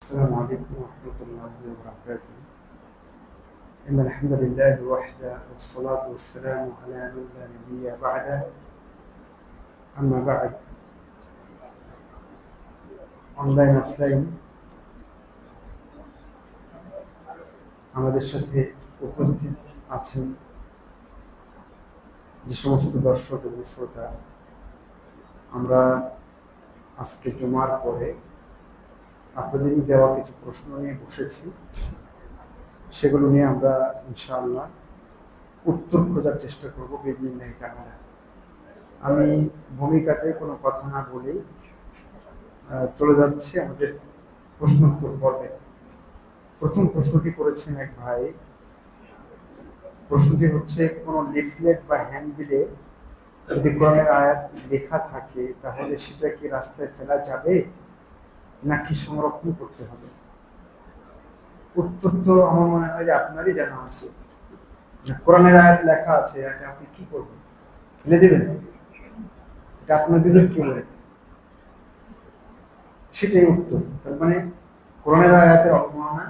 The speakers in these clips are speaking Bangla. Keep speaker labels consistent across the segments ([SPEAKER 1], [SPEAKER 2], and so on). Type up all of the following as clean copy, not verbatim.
[SPEAKER 1] السلام عليكم ورحمة الله وبركاته. إن الحمد لله وحده والصلاة والسلام على من لا نبي بعده. أما بعد, অনলাইন অফলাইন আমাদের সাথে উপস্থিত আছেন যে সমস্ত দর্শক এবং শ্রোতা, আমরা আজকে জুমার পরে আপনাদেরই দেওয়া কিছু প্রশ্ন নিয়ে বসেছি। সেগুলো নিয়ে আমরা ইনশাআল্লাহ উত্তর খোঁজার চেষ্টা করবো বিইজনিল্লাহি তাআলা। আমি ভূমিকাতে কোনো কথা না বলেই চলে যাচ্ছি আমাদের প্রশ্নোত্তর পর্বে। প্রথম প্রশ্নটি করেছেন এক ভাই। প্রশ্নটি হচ্ছে, কোনো লিফলেট বা হ্যান্ডবিলে যদি কোরআনের আয়াত লেখা থাকে তাহলে সেটা কি রাস্তায় ফেলা যাবে নাকি সংরক্ষণ করতে হবে? উত্তর তো আমার মনে হয় যে আপনারই জানা আছে। কোরআনের আয়াত লেখা আছে, এটা আপনি কি করবেন? ফেলে দেবেন? এটা আপনার বিবেক কি বলে? সেটাই উত্তর। তার মানে কোরআনের আয়াতের অবমাননা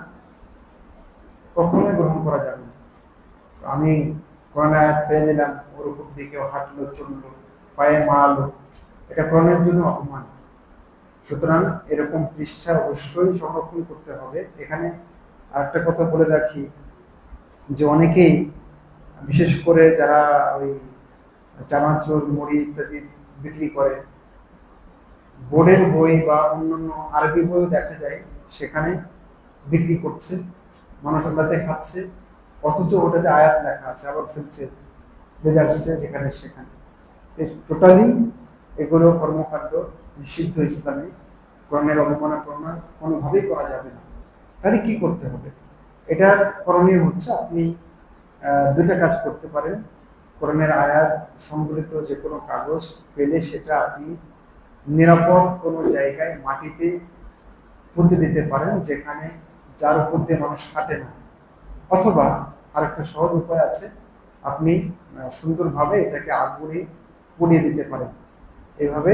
[SPEAKER 1] কখনোই গ্রহণ করা যাবে না। আমি কোরআনের আয়াত ফেলে দিলাম, ওর উপর দিয়ে কেউ হাঁটলো, চললো, পায়ে মারালো, এটা কোরআনের জন্য অপমান। সুতরাং এরকম পৃষ্ঠা অবশ্যই সংরক্ষণ করতে হবে। এখানে আরেকটা কথা বলে রাখি যে অনেকেই, বিশেষ করে যারা ওই চানাচুর, মুড়ি ইত্যাদি বিক্রি করে, বোর্ডের বই বা অন্যান্য আরবি বইও দেখা যায় সেখানে বিক্রি করছে, মানুষ ওটাতে খাচ্ছে, অথচ ওটাতে আয়াত লেখা আছে, আবার ফেলছে, যাচ্ছে যেখানে সেখানে। টোটালি এগুলো কর্মকাণ্ড নিষিদ্ধ ইসলামে। কোরআনের অবমাননা কোনোভাবেই করা যাবে না। তাহলে কি করতে হবে? এটার করণীয় হচ্ছে, আপনি দুটা কাজ করতে পারেন। কোরআনের আয়াত সংবলিত যে কোনো কাগজ পেলে সেটা আপনি নিরাপদ কোনো জায়গায় মাটিতে পুঁতে দিতে পারেন, যেখানে যার উপর দিয়ে মানুষ হাঁটে না। অথবা আরেকটা সহজ উপায় আছে, আপনি সুন্দরভাবে এটাকে আগুনে পুড়িয়ে দিতে পারেন। এভাবে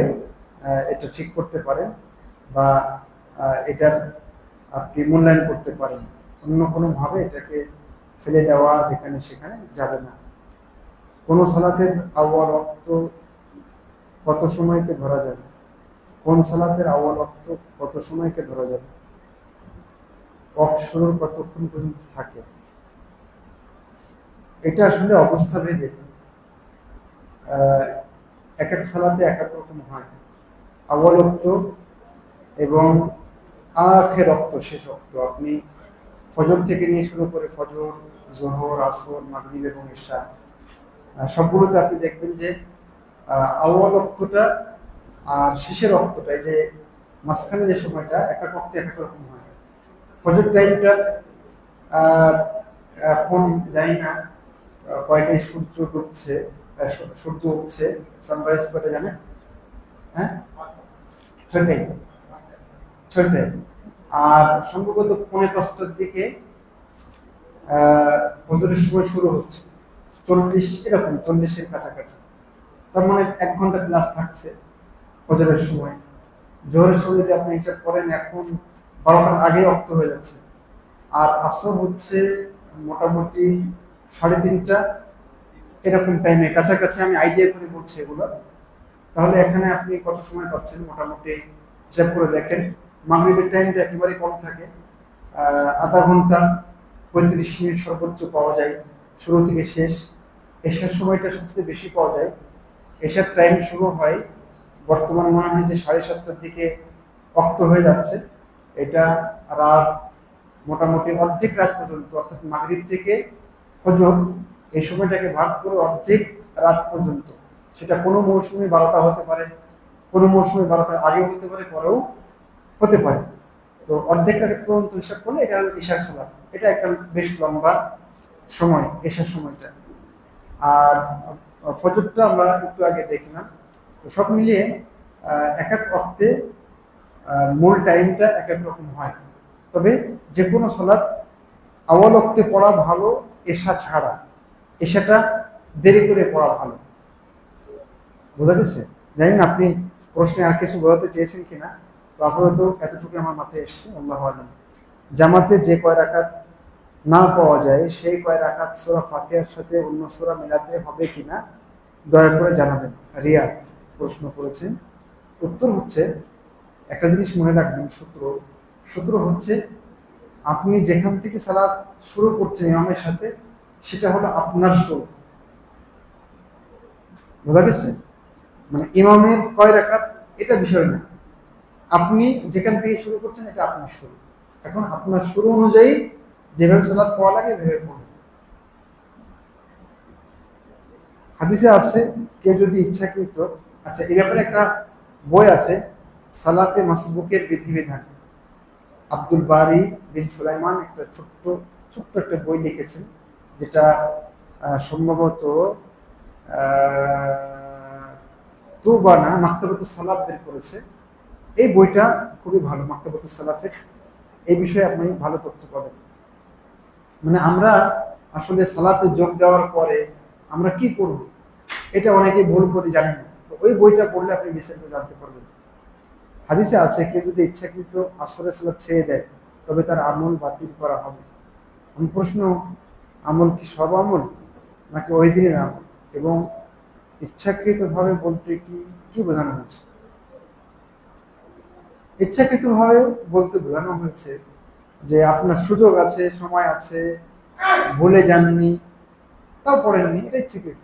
[SPEAKER 1] এটা ঠিক করতে পারেন বা এটার আপনি মূল্যায়ন করতে পারেন। অন্য কোনোভাবে এটাকে ফেলে দেওয়া যেখানে সেখানে যাবে না। কোন সালাতের আউয়াল ওয়াক্ত কত সময়কে ধরা যাবে? কোন সালাতের আউয়াল ওয়াক্ত কত সময়কে ধরা যাবে? ওয়াক্ত শুরুর কতক্ষণ পর্যন্ত থাকে? এটা আসলে অবস্থা ভেদে এক এক সালাতে এক এক রকম হয়। আউয়াল ওয়াক্ত এবং আখের ওয়াক্ত, শেষ ওয়াক্ত, আপনি ফজর থেকে নিয়ে শুরু করে ফজর, যোহর, আসর, মাগরিব এবং ইশা, সবগুলোতে আপনি দেখবেন যে আউয়াল ওয়াক্তটা আর শেষের ওয়াক্তটা, এই যে মাঝখানে যে সময়টা, এক এক ওয়াক্তে এক এক রকম হয়। ফজর টাইমটা এখন জানি না কয়টায় সূর্য ডুবছে, সূর্য উঠছে, সানরাইজ কয়টা জানে? হ্যাঁ, 6টায়। আর সম্ভবত 4:45টার দিকে ফজরের সময় শুরু হচ্ছে, 40 এরকম, 40-এর কাছাকাছি। তার মানে 1 ঘন্টা ক্লাস থাকছে ফজরের সময়। জোহরের সময় যদি আপনি হিসাব করেন, এখন 12টার আগে অক্ত হয়ে যাচ্ছে। আর আসর হচ্ছে মোটামুটি 3:30 এরকম টাইমে কাছাকাছি, আমি আইডিয়া করে বলছি এগুলো। তাহলে এখানে আপনি কত সময় পাচ্ছেন মোটামুটি হিসাব করে দেখেন। মাগরিবের টাইমটা একেবারে কম থাকে, আধা ঘন্টা 35 মিনিট সর্বোচ্চ পাওয়া যায় শুরু থেকে শেষ। এশার সময়টা সবচেয়ে বেশি পাওয়া যায়। এশার টাইম শুরু হয় বর্তমান মনে হয় যে 7:30টার দিকে অক্ত হয়ে যাচ্ছে। এটা রাত মোটামুটি অর্ধেক রাত পর্যন্ত, অর্থাৎ মাগরিব থেকে ফজর, এই সময়টাকে ভাগ করে অর্ধেক রাত পর্যন্ত। সেটা কোনো মৌসুমে 12টা হতে পারে, কোনো মৌসুমে 12টার আগেও হতে পারে, পরেও হতে পারে। তো অর্ধেক রাত পর্যন্ত হিসাব করলে এটা হলো এশার সালাত। এটা একটা বেশ লম্বা সময়, এশার সময়টা। আর ফজরটা আমরা একটু আগে দেখলাম। তো সব মিলিয়ে এক এক ওয়াক্তে মূল টাইমটা এক এক রকম হয়। তবে যে কোনো সালাত আউয়াল ওয়াক্তে পড়া ভালো, এশা ছাড়া। এশাটা দেরি করে পড়া ভালো। বোঝা গেছে? জানি না আপনি প্রশ্নে আর কিছু বোঝাতে চেয়েছেন কিনা। তো আপাতত এতটুকু আমার মাথায় এসছে, আল্লাহু আলাম। জামাতে যে কয় রাকাত না পাওয়া যায় সেই কয় রাকাত সূরা ফাতিহার সাথে অন্য সূরা মেলাতে হবে কিনা দয়া করে জানাবেন। রিয়াদ প্রশ্ন করেছেন। উত্তর হচ্ছে, একটা জিনিস মনে রাখবেন, সূত্র হচ্ছে আপনি যেখান থেকে সালাত শুরু করছেন ইমামের সাথে সেটা হলো আপনার সুর। বোঝা গেছে? মানে ইমামের কয় রাকাত এটা বিষয় না, আপনি যেখান থেকে শুরু করছেন এটা আপনার শুরু। এখন আপনার শুরু অনুযায়ী যেভাবে সালাত পড়া লাগে ভেবে পড়ুন। হাদিসে আছে কেউ যদি ইচ্ছাকৃত, আচ্ছা এই ব্যাপারে একটা বই আছে, সালাতে মাসবুকের বিধিবিধান, আব্দুল বারি বিন সুলাইমান একটা ছোট্ট একটা বই লিখেছেন, যেটা সম্ভবত তুবানা মাকতাবাতুস সালাফ বের করেছে। এই বইটা খুবই ভালো, মাকতাবাতুস সালাফের। এই বিষয়ে আপনি ভালো তথ্য পাবেন। মানে আমরা আসলে সালাতে যোগ দেওয়ার পরে আমরা কি করব এটা অনেকে ভুল করে জানি না। তো ওই বইটা পড়লে আপনি বিস্তারিত জানতে পারবেন। হাদিসে আছে কেউ যদি ইচ্ছাকৃত আসরের সালাত ছেড়ে দেয় তবে তার আমল বাতিল করা হবে। আমি প্রশ্ন, আমল কি সব আমল নাকি ওই দিনের আমল? এবং ইচ্ছাকৃতভাবে বলতে কি কি বোঝানো হয়েছে? ইচ্ছাকৃতভাবে বলতে বোঝানো হয়েছে যে আপনার সুযোগ আছে, সময় আছে, ভুলে যাননি, তাও পড়েননি, এটা ইচ্ছাকৃত।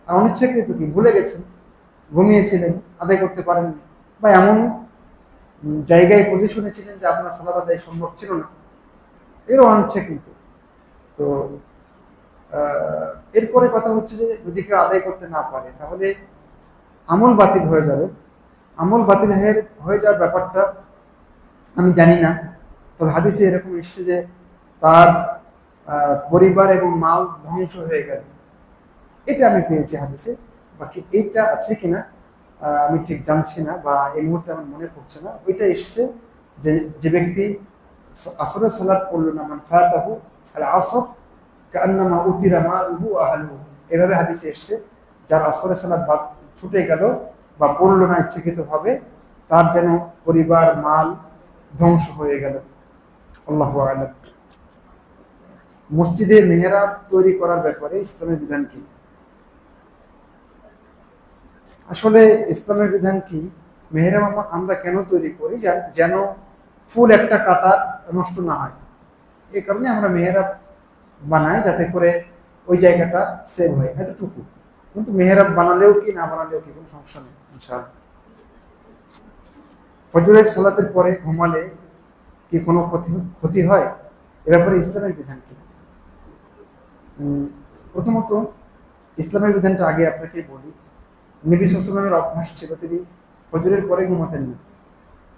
[SPEAKER 1] আর অনিচ্ছাকৃত কি, ভুলে গেছেন, ঘুমিয়েছিলেন, আদায় করতে পারেননি, বা এমন জায়গায় পজিশনে ছিলেন যে আপনার সালাত আদায় সম্ভব ছিল না, এরও অনিচ্ছাকৃত। তো এরপরে কথা হচ্ছে যে যদি কেউ আদায় করতে না পারে তাহলে আমল বাতিল হয়ে যাবে। আমল বাতিল হয়ে যাওয়ার ব্যাপারটা আমি জানি না, তবে হাদিসে এরকম এসছে যে তার পরিবার এবং মাল ধ্বংস হয়ে গেল, এটা আমি পেয়েছি হাদিসে। বাকি এইটা আছে কিনা আমি ঠিক জানছি না, বা এই মুহূর্তে আমার মনে পড়ছে না। ওইটা এসছে যে যে ব্যক্তি আসরের সালাত পড়লো না, মান ফাতাহু আল আসর কান্নামা উতিরা মালুহু ওয়া আহলুহু, এভাবে হাদিসে এসছে, যার আসরের সালাত বাদ ছুটে গেল বা পড়লো না ইচ্ছাকৃতভাবে, তার যেন পরিবার মাল ধ্বংস হয়ে গেল। আল্লাহু আ'লাম। মসজিদে মেহরাব তৈরি করার ব্যাপারে ইসলামের বিধান কি? আসলে ইসলামের বিধান কি, মেহরাব আমরা কেন তৈরি করি, যেন ফুল একটা কাতার নষ্ট না হয়, এই কারণে আমরা মেহরাব বানাই, যাতে করে ওই জায়গাটা সেভ হয়, এতটুকু। কিন্তু মেহরাব বানালেও কি না বানালেও কি কোনো সমস্যা নেই ইনশাআল্লাহ। ফজরের সালাতের পরে ঘুমালে কি কোনো ক্ষতি হয়, এ ব্যাপারে ইসলামের বিধান কি? প্রথমত ইসলামের বিধানটা আগে আপনাকে বলি। নবী সাল্লাল্লাহু আলাইহি ওয়াসাল্লামের অভ্যাস ছিল তিনি ফজরের পরে ঘুমাতেন না,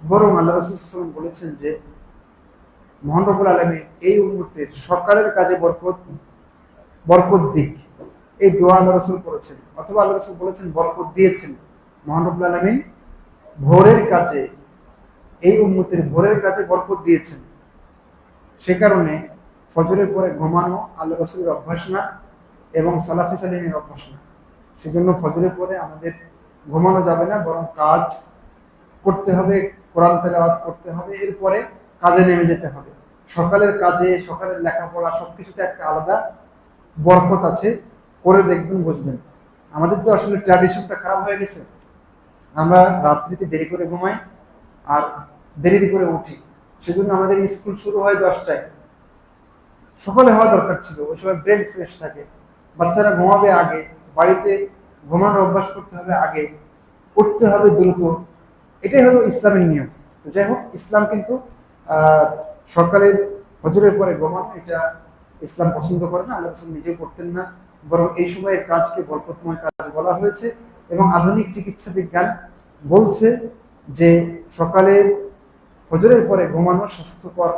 [SPEAKER 1] বরং আল্লাহ রাসূল সাল্লাল্লাহু আলাইহি ওয়াসাল্লাম বলেছেন যে মহান রব্বুল আলামিন এই উম্মতের সকালের কাজে বরকত দিক, এই দোয়া আল্লাহ রাসূল করেছেন, অথবা আল্লাহ রাসূল বলেছেন বরকত দিয়েছেন। মহান রব্বুল আলামিন ভোরের কাজে, এই উম্মতের ভোরের কাজে বরকত দিয়েছেন। সে কারণে ফজরের পরে ঘুমানো আল্লাহ রাসূলের অভ্যাস না এবং সালাফি সালিহিনের অভ্যাস না। সেজন্য ফজরের পরে আমাদের ঘুমানো যাবে না, বরং কাজ করতে হবে, কোরআন তেলাওয়াত করতে হবে, এরপরে কাজে নেমে যেতে হবে। সকালের কাজে, সকালের লেখাপড়া সবকিছুতে একটা আলাদা বরকত আছে, করে দেখবেন, বুঝবেন। আমাদের তো আসলে ট্র্যাডিশনটা খারাপ হয়ে গেছে, আমরা রাত্রিতে দেরি করে ঘুমাই আর দেরি করে উঠি। সেজন্য আমাদের স্কুল শুরু হয় 10টায়, সকালে হওয়া দরকার ছিল, ওই সময় ব্রেন ফ্রেশ থাকে, বাচ্চারা ঘুমাবে আগে, বাড়িতে ঘুমানোর অভ্যাস করতে হবে আগে, উঠতে হবে দ্রুত। এটাই হলো ইসলামের নিয়ম। তো যাই হোক, ইসলাম কিন্তু সকালের ফজরের পরে ঘুমানো এটা ইসলাম পছন্দ করে না, আল্লাহ রাসূল নিজেও করতেন না, বরং এই সময়ের কাজকে বরকতময় কাজ বলা হয়েছে। এবং আধুনিক চিকিৎসা বিজ্ঞান বলছে যে সকালের ফজরের পরে ঘুমানো স্বাস্থ্যকর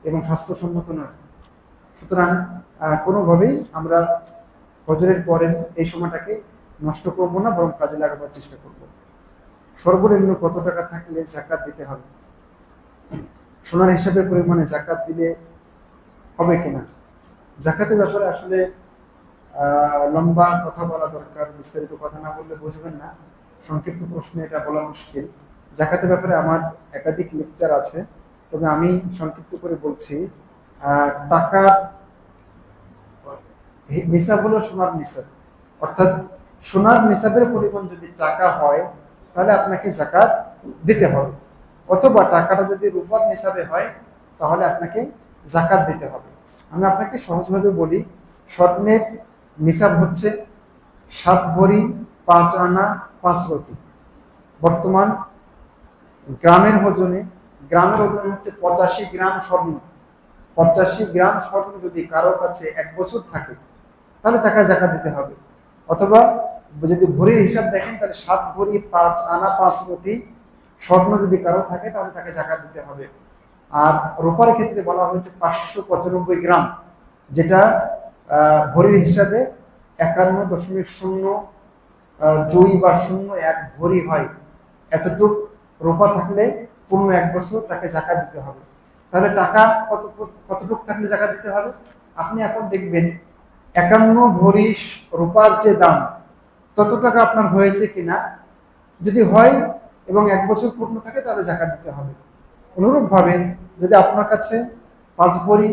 [SPEAKER 1] এবং স্বাস্থ্যসম্মত নয়। সুতরাং কোনোভাবেই আমরা ফজরের পরের এই সময়টাকে নষ্ট করব না, বরং কাজে লাগাবার চেষ্টা করব। সর্বনিম্ন কত টাকা থাকলে যাকাত দিতে হবে? সোনার হিসাবে পরিমাণে যাকাত দিলে হবে কিনা, যাকাতের ব্যাপারে আসলে লম্বা কথা বলা দরকার, বিস্তারিত কথা না বললে বুঝবেন না। সংক্ষিপ্ত প্রশ্নে এটা বলা মুশকিল। জাকাতের ব্যাপারে আমার একাধিক লেকচার আছে, তবে আমি সংক্ষিপ্ত করে বলছি। টাকার নিসাব হলো সোনার নিসাব, অর্থাৎ সোনার নিসাবের পরিমাণ যদি টাকা হয় তাহলে আপনাকে জাকাত দিতে হবে, অথবা টাকাটা যদি রূপার নিসাবে হয় তাহলে আপনাকে জাকাত দিতে হবে। আমি আপনাকে সহজভাবে বলি, স্বর্ণের নিসাব হচ্ছে 7 ভরি 5 আনা 5 রতি। বর্তমান গ্রামের ওজনে হচ্ছে 85 গ্রাম স্বর্ণ। 85 গ্রাম স্বর্ণ যদি কারো কাছে 1 বছর থাকে তাহলে তাকে জাকাত দিতে হবে। অথবা যদি ভরির হিসাব দেখেন তাহলে 7 ভরি 5 আনা 5 রতি স্বর্ণ যদি কারো থাকে তাহলে তাকে জাকাত দিতে হবে। আর রূপার ক্ষেত্রে বলা হয়েছে 595 গ্রাম, যেটা ভরির হিসাবে 51.02 বা 01 ভরি হয়। এতটুক রূপা থাকলে পূর্ণ 1 বছর তাকে জাকাত দিতে হবে। তাহলে টাকা কতটুক থাকলে জাকাত দিতে হবে? আপনি এখন দেখবেন 51 ভরি রূপার যে দাম তত টাকা আপনার হয়েছে কিনা, যদি হয় এবং 1 বছর পূর্ণ থাকে তাহলে জাকাত দিতে হবে। অনুরূপভাবে যদি আপনার কাছে 5 ভরি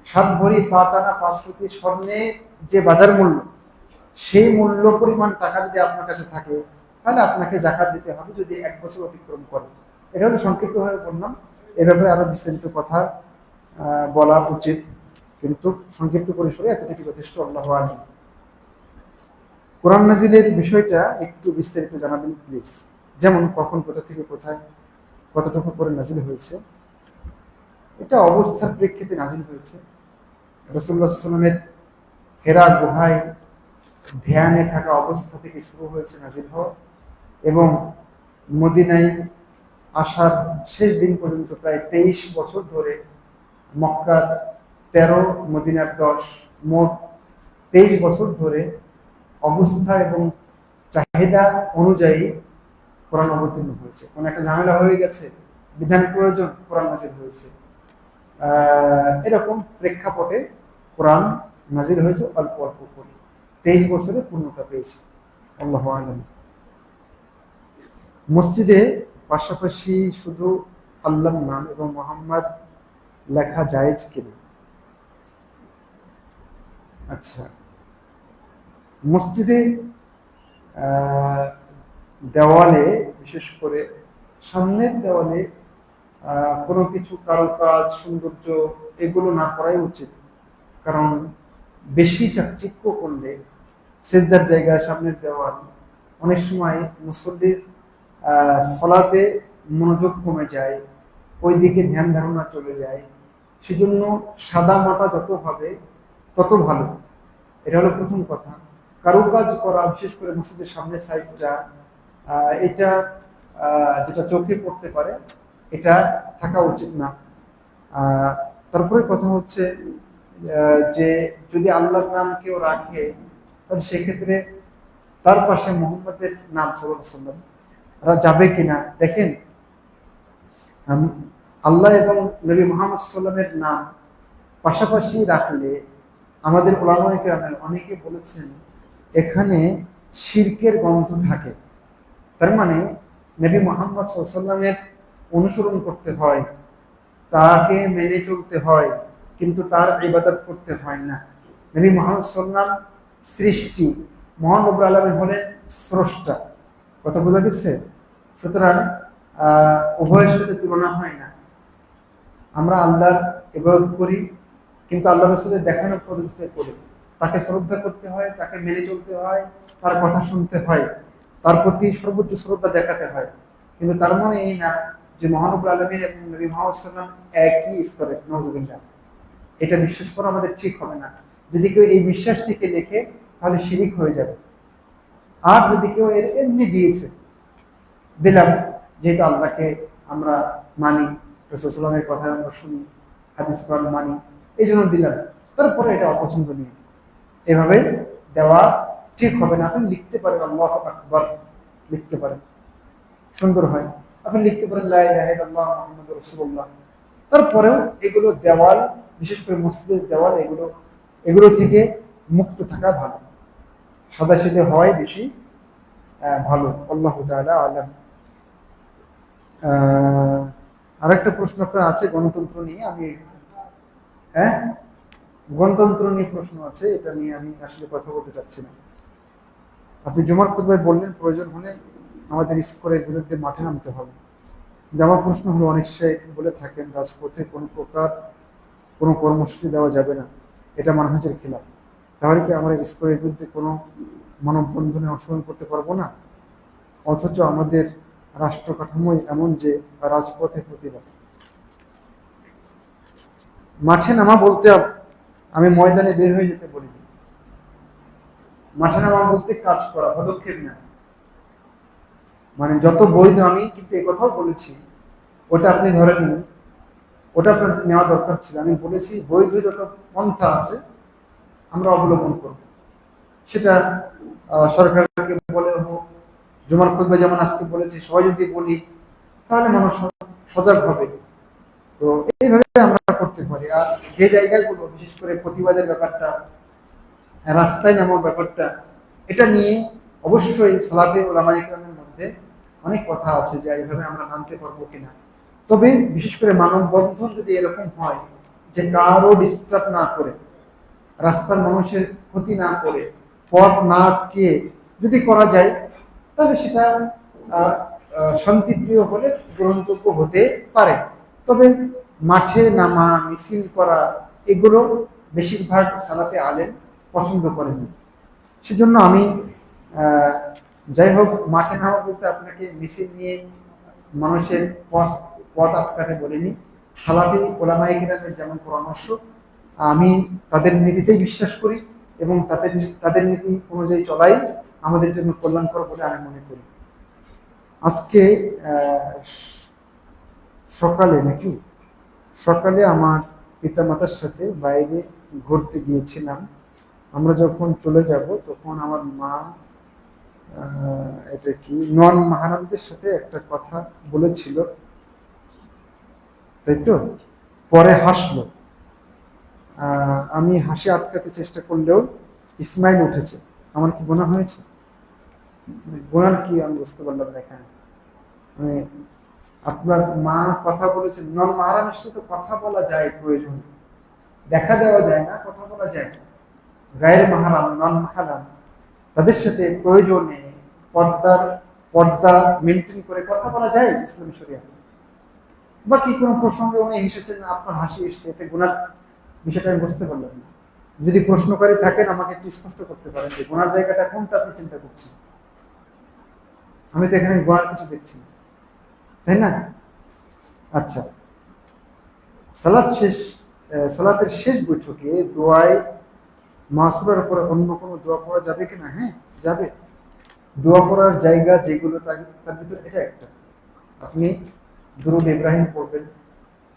[SPEAKER 1] 7 ভরি 5 আনা 5 রতি স্বর্ণের যে বাজার মূল্য, সেই মূল্য পরিমাণ টাকা যদি আপনার কাছে থাকে তাহলে আপনাকে জাকাত দিতে হবে যদি 1 বছর অতিক্রম করে। এটা হলো সংক্ষিপ্তভাবে বললাম। এ ব্যাপারে আরো বিস্তারিত কথা বলা উচিত, কিন্তু সংক্ষিপ্ত পরিসরে এতটুকু যথেষ্ট। আল্লাহু আ'লাম। কোরআন নাজিলের বিষয়টা একটু বিস্তারিত জানাবেন প্লিজ, যেমন কখন, কোথা থেকে কোথায়, কতটুকু করে নাজিল হয়েছে। এটা অবস্থার প্রেক্ষিতে নাজিল হয়েছে। রাসূলুল্লাহ সাল্লাল্লাহু আলাইহি ওয়াসাল্লামের হেরা গুহায় ধ্যানে থাকা অবস্থা থেকে শুরু হয়েছে নাজিল হওয়া, এবং মদিনায় আসার শেষ দিন পর্যন্ত প্রায় 23 বছর ধরে, মক্কার 13, মদিনার 10, মোট 23 বছর ধরে অবস্থা এবং চাহিদা অনুযায়ী কোরআন অবতীর্ণ হয়েছে। কোন একটা ঝামেলা হয়ে গেছে, বিধান প্রয়োজন, কোরআন নাজিল হয়েছে। এরকম প্রেক্ষাপটে কোরআন নাজিল হয়েছে অল্প অল্প করে, 23 বছরে পূর্ণতা পেয়েছে। আল্লাহু আ'লাম। মসজিদে পাশাপাশি শুধু আল্লাহর নাম এবং মোহাম্মদ লেখা জায়েজ কিনা? আচ্ছা, মসজিদে দেওয়ালে, বিশেষ করে সামনের দেওয়ালে কোনো কিছু কারুকাজ, সৌন্দর্য এগুলো না করাই উচিত। কারণ বেশি চাকচিক্য করলে সেজদার জায়গা, সামনের দেওয়াল, অনেক সময় মুসল্লির সলাতে মনোযোগ কমে যায়, ওই দিকে ধ্যান ধারণা চলে যায়। সেজন্য সাদা মাটা যত হবে তত ভালো। এটা হলো প্রথম কথা। কারুকাজ করা, বিশেষ করে মসজিদের সামনের সাইডটা, এটা যেটা চোখে পড়তে পারে, এটা থাকা উচিত না। তারপরে কথা হচ্ছে যে যদি আল্লাহর নাম কেউ রাখে তাহলে সেক্ষেত্রে তার পাশে মুহাম্মদের নাম সাল্লাল্লাহু আলাইহি ওয়াসাল্লাম যাবে কিনা। দেখেন, আল্লাহ এবং নবী মুহাম্মদ সাল্লাল্লাহু আলাইহি ওয়াসাল্লামের নাম পাশাপাশি রাখলে আমাদের উলামায়ে কেরামের অনেকে বলেছেন এখানে শিরকের গন্ধ থাকে। তার মানে নবী মুহাম্মদ সাল্লাল্লাহু আলাইহি ওয়াসাল্লামের অনুসরণ করতে হয়, তাকে মেনে চলতে হয়, কিন্তু তার ইবাদত করতে হয় না। নবী মুহাম্মদ সাল্লাল্লাহু আলাইহি ওয়াসাল্লাম সৃষ্টি, মহান রব্বুল আলামিন হলেন স্রষ্টা। কথা বোঝা গেছে? সুতরাং উভয়ের সাথে তুলনা হয় না। আমরা আল্লাহর ইবাদত করি, কিন্তু আল্লাহ রাসূলের দেখানো পদ্ধতিতে করি। তাকে শ্রদ্ধা করতে হয়, তাকে মেনে চলতে হয়, তার কথা শুনতে হয়, তার প্রতি সর্বোচ্চ শ্রদ্ধা দেখাতে হয়। কিন্তু তার মানে এই না যে মহানবুল আলমীর এবং নবী মুহাম্মদ সাল্লাল্লাহু আলাইহি ওয়াসাল্লাম একই স্তরে। নাউযুবিল্লাহ, এটা বিশ্বাস করা আমাদের ঠিক হবে না। যদি কেউ এই বিশ্বাস থেকে লেখে তাহলে শিরিক হয়ে যাবে। আর যদি কেউ এর এমনি দিয়েছে, দিলাম যেহেতু আল্লাহকে আমরা মানি, রাসূল সাল্লাল্লাহু আলাইহি ওয়াসাল্লামের কথা আমরা শুনি, হাদিস কোরআন মানি, এই জন্য দিলাম, তারপরে এটা অপছন্দনীয়, এভাবে দেওয়া ঠিক হবে না। আপনি লিখতে পারেন আল্লাহু আকবার, লিখতে পারেন, সুন্দর হয়। আপনি লিখতে পারেন লা ইলাহা ইল্লাল্লাহ মুহাম্মাদুর রাসূলুল্লাহ। তারপরেও এগুলো দেওয়াল, বিশেষ করে মসজিদের দেওয়াল, এগুলো থেকে মুক্ত থাকা ভালো, সাদাসিধে হওয়াই বেশি ভালো। আল্লাহু তাআলা আ'লাম। আরেকটা প্রশ্ন আপনার আছে গণতন্ত্র নিয়ে। আমি হ্যাঁ, গণতন্ত্র নিয়ে প্রশ্ন আছে, এটা নিয়ে আমি আসলে কথা বলতে চাচ্ছি না। আপনি জুমার খুতবায় বললেন প্রয়োজন হলে আমাদের স্কোরের বিরুদ্ধে মাঠে নামতে হবে। কিন্তু আমার প্রশ্ন হলো, অনেক শেখ বলে থাকেন রাজপথে কোনো প্রকার কোনো কর্মসূচি দেওয়া যাবে না, এটা মানহাজের খেলাফ। তাহলে কি আমরা স্কোরের বিরুদ্ধে কোনো মানববন্ধনে অংশগ্রহণ করতে পারবো না? অথচ আমাদের রাষ্ট্র কাঠামোই এমন যে রাজপথে প্রতিবাদ। মাঠে নামা বলতে আমি ময়দানে বের হয়ে যেতে বলিনি। মাঠে নামা বলতে কাজ করা, পদক্ষেপ নেওয়া। মানে যত বৈধ, আমি কিন্তু এই কথাও বলেছি, ওটা আপনি ধরেননি, ওটা আপনার নেওয়া দরকার ছিল। আমি বলেছি বৈধ যত পন্থা আছে আমরা অবলম্বন করব। সেটা সরকারকে বলে হোক, জুমার খুতবা যেমন আজকে বলেছি, সবাই যদি বলি তাহলে মানুষ সজাগ হবে। তো এইভাবে আমরা করতে পারি। আর যে জায়গাগুলো বিশেষ করে প্রতিবাদের ব্যাপারটা, রাস্তায় নামার ব্যাপারটা, এটা নিয়ে অবশ্যই সালাফে ওলামায়ে কেরামের মধ্যে অনেক কথা আছে যে এইভাবে আমরা নামতে পারবো কিনা। তবে বিশেষ করে মানববন্ধন যদি এরকম হয় যে কারো ডিস্টার্ব না করে, রাস্তার মানুষের ক্ষতি না করে, পথ না আটকে যদি করা যায়, তাহলে সেটা শান্তিপ্রিয় হলে গ্রহণযোগ্য হতে পারে। তবে মাঠে নামা, মিছিল করা, এগুলো বেশিরভাগ সালাফে আলেম পছন্দ করেন। সেজন্য আমি যাই হোক, মাঠে নামা বলতে আপনাকে মিছিল নিয়ে মানুষের পথ আটকাতে বলিনি। সালাফি ওলামায়ে কেরামের যেমন পরামর্শ, আমি তাদের নীতিতেই বিশ্বাস করি এবং তাদের নীতি অনুযায়ী চলাই আমাদের জন্য কল্যাণকর বলে আমি মনে করি। আজকে সকালে আমার পিতামাতার সাথে বাইরে ঘুরতে গিয়েছিলাম। আমরা যখন চলে যাব তখন আমার মা এটা কি নন মাহারামদের সাথে একটা কথা বলেছিল, তাই তো? পরে হাসলো। আমি হাসি আটকাতে চেষ্টা করলেও ইসমাইল উঠেছে। আমার কি গুনাহ হয়েছে? গুনার কি আমি বুঝতে পারলাম না এখানে। মানে আপনার মা কথা বলেছেন, নন মাহারামের সাথে তো কথা বলা যায় প্রয়োজন, দেখা দেওয়া যায় না, কথা বলা যায়। গায়ের মাহারাম, নন মাহারাম, তাদের সাথে প্রয়োজনে পর্দা মেনটেন করে কথা বলা যায় ইসলামী শরিয়াতে। বা কি কোনো প্রসঙ্গে উনি হেসেছেন, আপনার হাসি এসছে, এতে গুনার বিষয়টা আমি বুঝতে পারলাম না। যদি প্রশ্নকারী থাকেন আমাকে একটু স্পষ্ট করতে পারেন যে গুনার জায়গাটা কোনটা আপনি চিন্তা করছেন। আমি তো এখানে গুনার কিছু দেখছি না, তাই না? আচ্ছা, সালাতের শেষ বৈঠকে দোয়ায় মাসুরার উপরে অন্য কোনো দোয়া পড়া যাবে কিনা? হ্যাঁ, যাবে। দোয়া পড়ার জায়গা যেগুলো তার ভিতরে এটা একটা। আপনি দুরূদ ইব্রাহিম পড়বেন,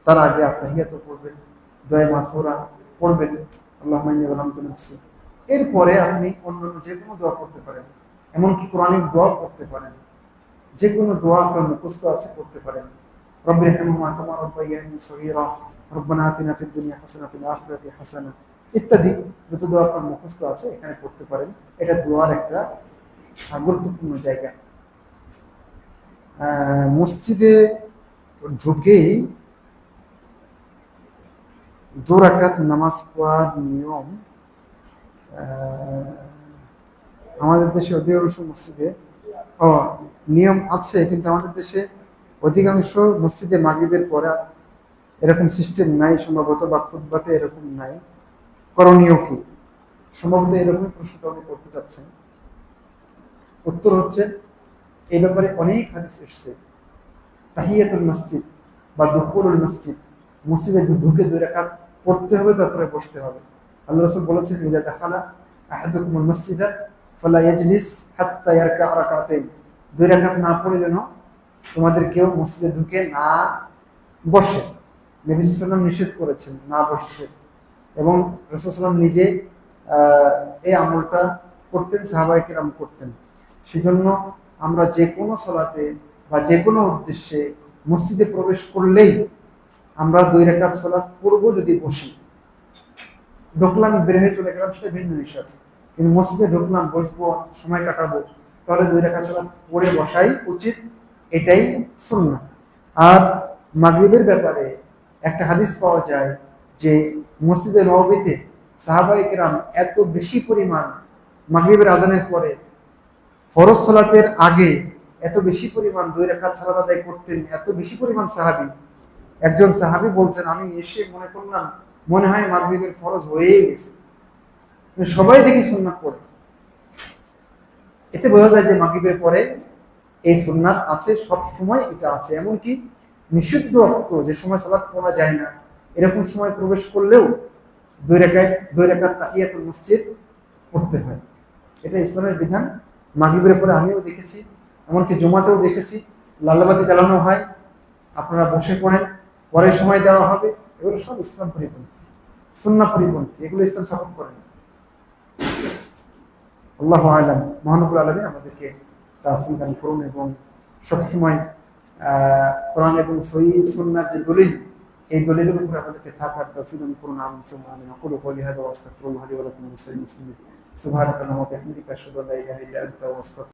[SPEAKER 1] তার আগে আত্তাহিয়াত পড়বেন, দোয়া মাসুরা পড়বেন, আল্লাহুম্মা ইন্নী যালামতু নাফসি। এরপরে আপনি অন্যান্য যে কোনো দোয়া পড়তে পারেন, এমনকি কোরআনিক দোয়া পড়তে পারেন। যে কোনো দোয়া আপনার মুখস্থ আছে পড়তে পারেন। রব্বির হামহুমা কামা রাব্বায়ানি সগীরা, রব্বানা আতিনা ফিদ দুনিয়া হাসানাহ ফিল আখিরাতি হাসানাহ, ইত্যাদি যত দোয়া আপনার মুখস্থ আছে এখানে পড়তে পারেন। এটা দোয়ার একটা গুরুত্বপূর্ণ জায়গা। মসজিদে ঢুকেই 2 রাকাত নামাজ পড়ার নিয়ম আমাদের দেশে অধিকাংশ মসজিদে নিয়ম আছে, কিন্তু আমাদের দেশে অধিকাংশ মসজিদে মাগরিবের পরে এরকম সিস্টেম নাই সম্ভবত, বা খুতবাতে এরকম নাই। করণীয় কি? সম্ভবত এরকম প্রশ্নটা উনি করতে চাচ্ছেন। উত্তর হচ্ছে, এই ব্যাপারে অনেক হাদিস এসেছে। তাহিয়াতুল মসজিদ বা দুখুলুল মসজিদ, মসজিদে ঢুকে 2 রাকাত পড়তে হবে, তারপরে বসতে হবে। আল্লাহ রাসূল বলেছেন, ইযা দাখালা আহাদুকুমুল মসজিদা ফালা ইয়াজলিস হাত্তা ইয়ারকা রাকাতাইন। 2 রাকাত না পড়ে যেন তোমাদের কেউ মসজিদে ঢুকে না বসে। নবী সাল্লাল্লাহু আলাইহি ওয়াসাল্লাম নিষেধ করেছেন না বসতে, এবং রাসূল সাল্লাল্লাহু আলাইহি ওয়াসাল্লাম নিজে এই আমলটা করতেন, সাহাবায়ে কেরাম করতেন। সেজন্য আমরা যে কোনো সালাতে বা যে কোনো উদ্দেশ্যে মসজিদে প্রবেশ করলেই আমরা 2 রাকাত সালাত পড়বো। যদি বসি, ঢুকলাম বের হয়ে চলে গেলাম, সেটা ভিন্ন বিষয়। কিন্তু মসজিদে ঢুকলাম, বসবো, সময় কাটাবো, তাহলে 2 রাকাত সালাত পড়ে বসাই উচিত, এটাই সুন্নাহ। আর মাগরিবের ব্যাপারে একটা হাদিস পাওয়া যায় যে মসজিদে নববীতে সাহাবায়ে কেরাম এত বেশি পরিমাণ মাগরিবের আজানের পরে ফরজ সালাতের আগে এত বেশি পরিমাণ 2 রাকাত সালাত আদায় করতেন, এত বেশি পরিমাণ সাহাবী। একজন সাহাবী বলছেন, আমি এসে মনে করলাম মনে হয় মাগরিবের ফরজ হয়েই গেছে, সবাই দেখি সুন্নাত পড়ে। এতে বোঝা যায় যে মাগরিবের পরে এই সুন্নাত আছে, সব সময় এটা আছে। এমনকি নিষিদ্ধ অক্ত যে সময় সালাত পড়া যায় না, এরকম সময় প্রবেশ করলেও 2 রাকাত তাহিয়াতুল মসজিদ পড়তে হয়। এটা ইসলামের বিধান। মাগরিবের পরে আমিও দেখেছি, এমনকি জুমাতেও দেখেছি লালবাতি জ্বালানো হয়, আপনারা বসে পড়েন, পরে সময় দেওয়া হবে। এগুলো সব ইসলাম পরিপন্থী, সুন্নাহ পরিপন্থী, এগুলো ইসলাম সাপোর্ট করে না। আল্লাহু আ'লাম। মহানবুল আলামিন আমাদেরকে তাওফীক দান করুন এবং সবসময় কোরআন এবং সহিহ সুন্নাহর যে দলিল, এই দলিলের উপর আমাদেরকে থাকার তাওফীক দান করুন। আমিন সুম্মা আমিন। আকুলু কওলি হাযা ওয়া আস্তাগফিরুল্লাহ লি ওয়া লাকুম ওয়া লিসাইরিল মুসলিমিন। সুবহানাকা আল্লাহুম্মা ওয়া বিহামদিকা আশহাদু আল্লা ইলাহা ইল্লা আনতা ওয়া আস্তাগফিরুকা।